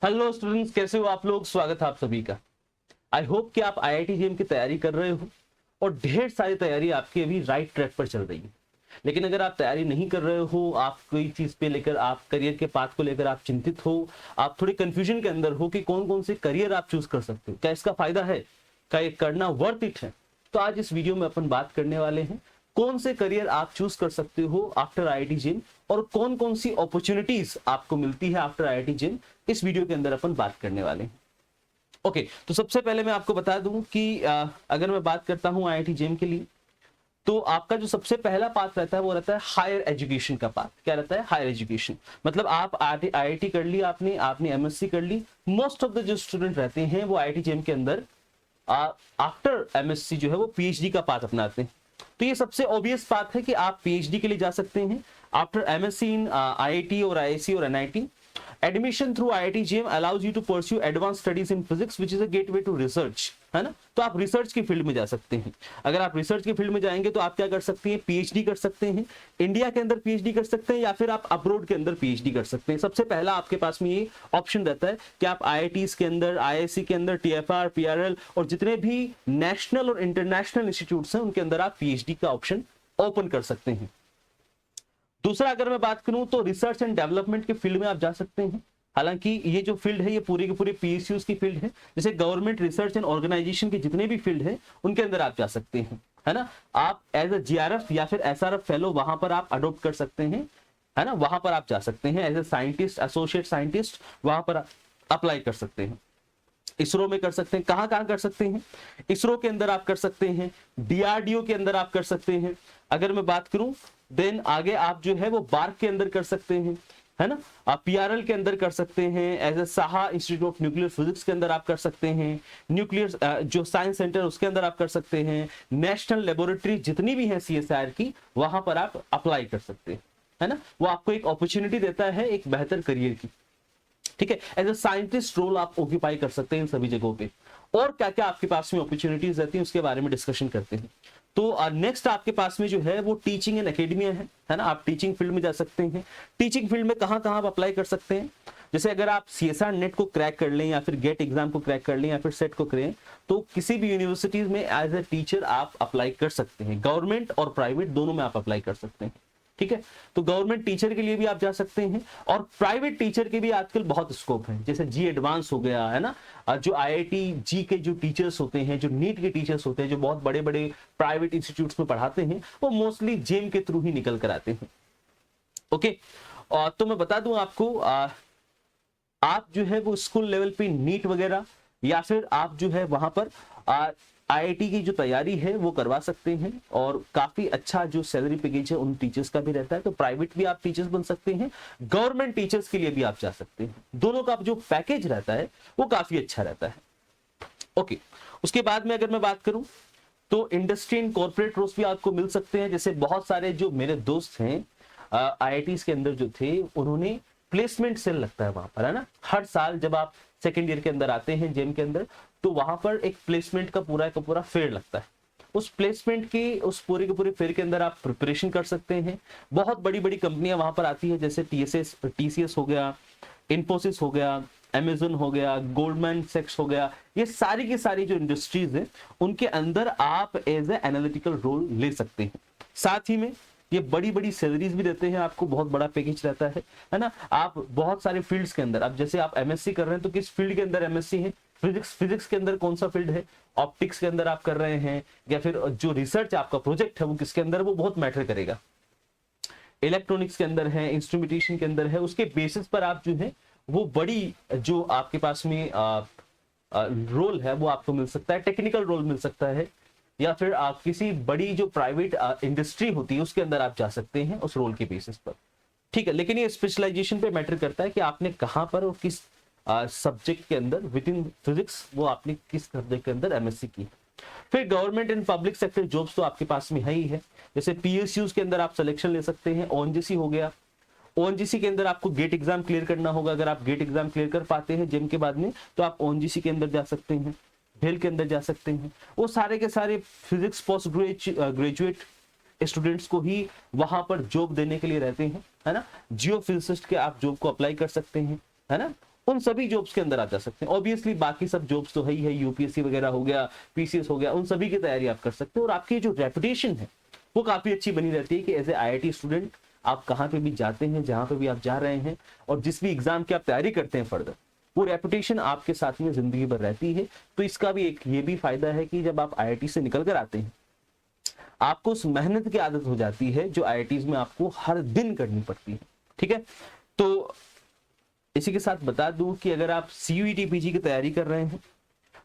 Hello students, कैसे हो आप लोग। स्वागत है आप सभी का। आई होप कि आप आईआईटी जेईई की तैयारी कर रहे हो और ढेर सारी तैयारी आपकी अभी राइट ट्रैक पर चल रही है। लेकिन अगर आप तैयारी नहीं कर रहे हो, आप कोई चीज पे लेकर, आप करियर के पाथ को लेकर आप चिंतित हो, आप थोड़ी कंफ्यूजन के अंदर हो कि कौन कौन से करियर आप चूज कर सकते हो, क्या इसका फायदा है, क्या ये करना वर्थ इट है, तो आज इस वीडियो में अपन बात करने वाले हैं कौन से करियर आप चूज कर सकते हो आफ्टर आईआईटी जेईई और कौन कौन सी अपॉर्चुनिटीज आपको मिलती है आफ्टर आईआईटी जेईई। इस वीडियो के अंदर अपन बात करने वाले हैं। ओके, तो सबसे पहले मैं आपको बता दूं कि अगर मैं बात करता हूं आईआईटी जेईई के लिए, तो आपका जो सबसे पहला पाथ रहता है वो रहता है हायर एजुकेशन का पाथ। क्या रहता है? Higher education. मतलब आप आईआईटी कर ली, आपने आपने एमएससी कर ली। मोस्ट ऑफ द जो स्टूडेंट रहते हैं वो आईआईटी जेईई के अंदर आफ्टर एमएससी जो है वो पीएचडी का पाथ अपनाते हैं। तो ये सबसे ऑब्वियस बात है कि आप पीएचडी के लिए जा सकते हैं आफ्टर एमएससी इन आईआईटी और आईआईसी और NIT. Admission through IIT JEE allows you to pursue advance studies in physics which is a gateway to research, है ना। तो आप रिसर्च की फील्ड में जा सकते हैं। अगर आप रिसर्च की फील्ड में जाएंगे तो आप क्या कर सकते हैं? पीएचडी कर सकते हैं। इंडिया के अंदर पीएचडी कर सकते हैं या फिर आप अब्रॉड के अंदर पीएचडी कर सकते हैं। सबसे पहला आपके पास में ये ऑप्शन रहता है कि आप आईआईटीज के अंदर, आईआईसी के अंदर, टीएफआर, पीआरएल और जितने भी नेशनल और इंटरनेशनल इंस्टीट्यूट्स हैं उनके अंदर आप पीएचडी का ऑप्शन ओपन कर सकते हैं। दूसरा अगर मैं बात करूं तो रिसर्च एंड डेवलपमेंट के फील्ड में आप जा सकते हैं। हालांकि ये जो फील्ड है ये पूरी की पूरी पीएसयूज की फील्ड है। जैसे गवर्नमेंट रिसर्च एंड ऑर्गेनाइजेशन के जितने भी फील्ड है उनके अंदर आप जा सकते हैं, है ना। आप एज अ जीआरएफ या फिर एसआरएफ फेलो वहां पर आप अडोप्ट कर सकते हैं, है ना। वहां पर आप जा सकते हैं as a scientist, associate scientist, वहां पर अप्लाई कर सकते हैं। इसरो में कर सकते हैं। कहां कहां कर सकते हैं? इसरो के अंदर आप कर सकते हैं, डीआरडीओ के अंदर आप कर सकते हैं। अगर मैं बात करूं देन आगे आप जो है वो बार्क के अंदर कर सकते हैं, है ना। आप पीआरएल के अंदर कर सकते हैं, as a Saha Institute of Nuclear Physics के अंदर आप कर सकते हैं। न्यूक्लियर जो साइंस सेंटर उसके अंदर आप कर सकते हैं। नेशनल लेबोरेटरी जितनी भी है सीएसआईआर की, वहां पर आप अप्लाई कर सकते हैं, है ना। वो आपको एक अपॉर्चुनिटी देता है एक बेहतर करियर की। ठीक है, एज ए साइंटिस्ट रोल आप ऑक्यूपाई कर सकते हैं इन सभी जगहों पे। और क्या क्या आपके पास में अपॉर्चुनिटीज रहती हैं उसके बारे में डिस्कशन करते हैं। तो नेक्स्ट आपके पास में जो है वो टीचिंग एंड एकेडमिया है ना। आप टीचिंग फील्ड में जा सकते हैं। टीचिंग फील्ड में कहां कहां आप अप्लाई कर सकते हैं? जैसे अगर आप सीएसआर नेट को क्रैक कर लें या फिर गेट एग्जाम को क्रैक कर लें या फिर सेट को करें, तो किसी भी यूनिवर्सिटीज में एज ए टीचर आप अप्लाई कर सकते हैं। गवर्नमेंट और प्राइवेट दोनों में आप अप्लाई कर सकते हैं। ठीक है, तो गवर्नमेंट टीचर के लिए भी आप जा सकते हैं और प्राइवेट टीचर के भी आजकल बहुत स्कोप है। जैसे जी एडवांस हो गया, है ना। जो आईआईटी जी के जो टीचर्स होते हैं, जो नीट के टीचर्स होते हैं, जो बहुत बड़े बड़े प्राइवेट इंस्टीट्यूट्स में पढ़ाते हैं, वो मोस्टली जेम के थ्रू ही निकल कर आते हैं। ओके, तो मैं बता दूं आपको, आप जो है वो स्कूल लेवल पे नीट वगैरह या फिर आप जो है वहां पर आईआईटी की जो तैयारी है वो करवा सकते हैं और काफी अच्छा जो सैलरी पैकेज है उन टीचर्स का भी रहता है। तो प्राइवेट भी आप टीचर्स बन सकते हैं, गवर्नमेंट टीचर्स के लिए भी आप जा सकते हैं। दोनों का जो पैकेज रहता है वो काफी अच्छा रहता है। ओके, उसके बाद में अगर मैं बात करूं तो इंडस्ट्री एंड कॉर्पोरेट रोल्स भी आपको मिल सकते हैं। जैसे बहुत सारे जो मेरे दोस्त हैं आईआईटी के अंदर जो थे, उन्होंने प्लेसमेंट सेल लगता है वहां पर, है ना। हर साल जब आप सेकेंड ईयर के अंदर आते हैं जेम के अंदर, तो वहां पर एक प्लेसमेंट का पूरा फेयर लगता है। उस प्लेसमेंट की उस पूरे के पूरे फेयर के अंदर आप प्रिपरेशन कर सकते हैं। बहुत बड़ी बड़ी कंपनियां वहां पर आती है, जैसे टीसीएस हो गया, इन्फोसिस हो गया, अमेजन हो गया, गोल्डमैन सैक्स हो गया। ये सारी की सारी जो इंडस्ट्रीज है उनके अंदर आप एज ए एनालिटिकल रोल ले सकते हैं। साथ ही में ये बड़ी बड़ी सैलरीज भी देते हैं आपको, बहुत बड़ा पैकेज रहता है ना। आप बहुत सारे फील्ड्स के अंदर, अब जैसे आप एमएससी कर रहे हैं तो किस फील्ड के अंदर एमएससी है? फिजिक्स के अंदर कौन सा फील्ड है? ऑप्टिक्स के अंदर आप कर रहे हैं या फिर जो रिसर्च आपका प्रोजेक्ट है वो किसके अंदर, वो बहुत मैटर करेगा। इलेक्ट्रॉनिक्स के अंदर है, इंस्ट्रूमेंटेशन के अंदर है, उसके बेसिस पर आप जो है वो बड़ी जो आपके पास में रोल है वो आपको मिल सकता है, टेक्निकल रोल मिल सकता है, या फिर आप किसी बड़ी जो प्राइवेट इंडस्ट्री होती है उसके अंदर आप जा सकते हैं उस रोल के बेसिस पर। ठीक है, लेकिन ये स्पेशलाइजेशन पे मैटर करता है कि आपने कहां पर और किस सब्जेक्ट के अंदर विद इन फिजिक्स वो आपने किस सब्जेक्ट के अंदर एमएससी की। फिर government and public sector jobs तो आपके पास में है ही है। जैसे पीएसयूज के अंदर आप सिलेक्शन ले सकते हैं, ओएनजीसी हो गया। ओएनजीसी के अंदर आपको गेट एग्जाम क्लियर करना होगा। अगर आप गेट एग्जाम क्लियर कर पाते हैं जेम के बाद में, तो आप ओएनजीसी के अंदर जा सकते हैं, भेल के अंदर जा सकते हैं। वो सारे के सारे फिजिक्स पोस्ट ग्रेजुएट स्टूडेंट्स को ही वहां पर जॉब देने के लिए रहते हैं, है ना। जियो फिजिसिस्ट के आप जॉब को अप्लाई कर सकते हैं, है ना। उन सभी जॉब्स के अंदर आप जा सकते हैं। ऑब्वियसली बाकी सब जॉब्स तो है ही है, यूपीएससी वगैरह हो गया, पीसीएस हो गया, उन सभी की तैयारी आप कर सकते हैं और आपकी जो रेपुटेशन है वो काफी अच्छी बनी रहती है कि एज ए आईआईटी स्टूडेंट आप कहाँ पे भी जाते हैं, जहां पे भी आप जा रहे हैं और जिस भी एग्जाम की आप तैयारी करते हैं फर्दर, वो रेपुटेशन आपके साथ में जिंदगी भर रहती है। तो इसका भी एक ये भी फायदा है कि जब आप आईआईटी से निकल कर आते हैं आपको उस मेहनत की आदत हो जाती है जो आईआईटीज में आपको हर दिन करनी पड़ती है। ठीक है, तो इसी के साथ बता दूं कि अगर आप सीयूईटी पीजी की तैयारी कर रहे हैं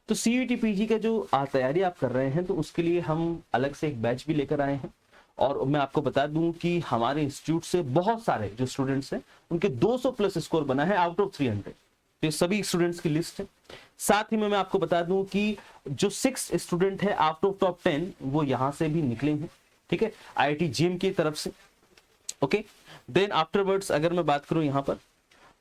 तो सीयूईटी पीजी का जो तैयारी आप कर रहे हैं तो उसके लिए हम अलग से एक बैच भी लेकर आए हैं। और मैं आपको बता दूं कि हमारे इंस्टीट्यूट से बहुत सारे जो स्टूडेंट्स हैं उनके 200 प्लस स्कोर बना है आउट ऑफ 300। तो ये सभी स्टूडेंट्स की लिस्ट है। साथ ही में मैं आपको बता दूं कि जो 6 स्टूडेंट है आउट ऑफ टॉप 10 वो यहां से भी निकले हैं। ठीक है, आईआईटी जेम की तरफ से। ओके, देन आफ्टरवर्ड्स अगर मैं बात करूं यहां पर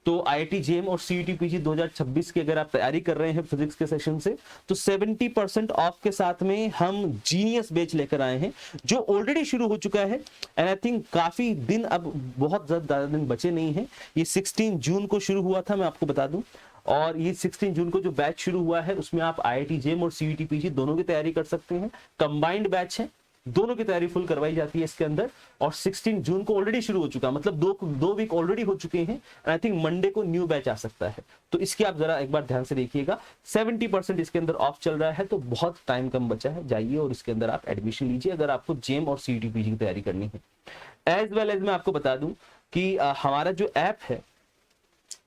तो आईआईटी जेम और सीयूईटी पीजी 2026 की अगर आप तैयारी कर रहे हैं फिजिक्स के सेशन से तो 70% ऑफ के साथ में हम जीनियस बैच लेकर आए हैं जो ऑलरेडी शुरू हो चुका है। एंड आई थिंक काफी दिन, अब बहुत ज्यादा दिन बचे नहीं है। ये 16 जून को शुरू हुआ था, मैं आपको बता दूं। और ये 16 जून को जो बैच शुरू हुआ है उसमें आप आईआईटी जेम और सीयूईटी पीजी दोनों की तैयारी कर सकते हैं। कंबाइंड बैच है, दोनों की तैयारी फुल करवाई जाती है इसके अंदर। और 16 जून को ऑलरेडी शुरू हो चुका, मतलब दो वीक ऑलरेडी हो चुके हैं। आई थिंक मंडे को न्यू बैच आ सकता है, तो इसकी आप जरा एक बार ध्यान से देखिएगा। 70% इसके अंदर ऑफ चल रहा है, तो बहुत टाइम कम बचा है, जाइए और इसके अंदर आप एडमिशन लीजिए अगर आपको जेम और सीयूईटी पीजी की तैयारी करनी है। एज वेल एज मैं आपको बता दूं कि हमारा जो ऐप है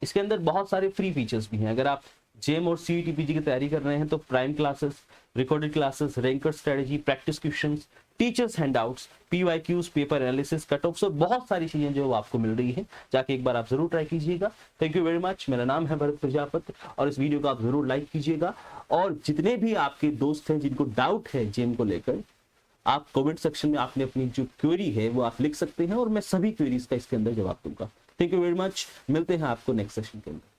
इसके अंदर बहुत सारे फ्री फीचर्स भी हैं। अगर आप जेम और सीयूईटी पीजी की तैयारी कर रहे हैं तो prime classes, recorded classes, ranker strategy, practice questions, teachers handouts, PYQs, paper analysis, cut offs और बहुत सारी चीजें जो आपको मिल रही है, जाके एक बार आप जरूर ट्राई कीजिएगा। Thank you very much. मेरा नाम है भरत प्रजापति और इस वीडियो को आप जरूर लाइक कीजिएगा। और जितने भी आपके दोस्त हैं जिनको डाउट है जेम को लेकर, आप कमेंट सेक्शन में आपने अपनी जो क्वेरी है वो आप लिख सकते हैं और मैं सभी क्वेरीज का इसके अंदर जवाब दूंगा। Thank you very much. मिलते हैं आपको नेक्स्ट सेशन के अंदर।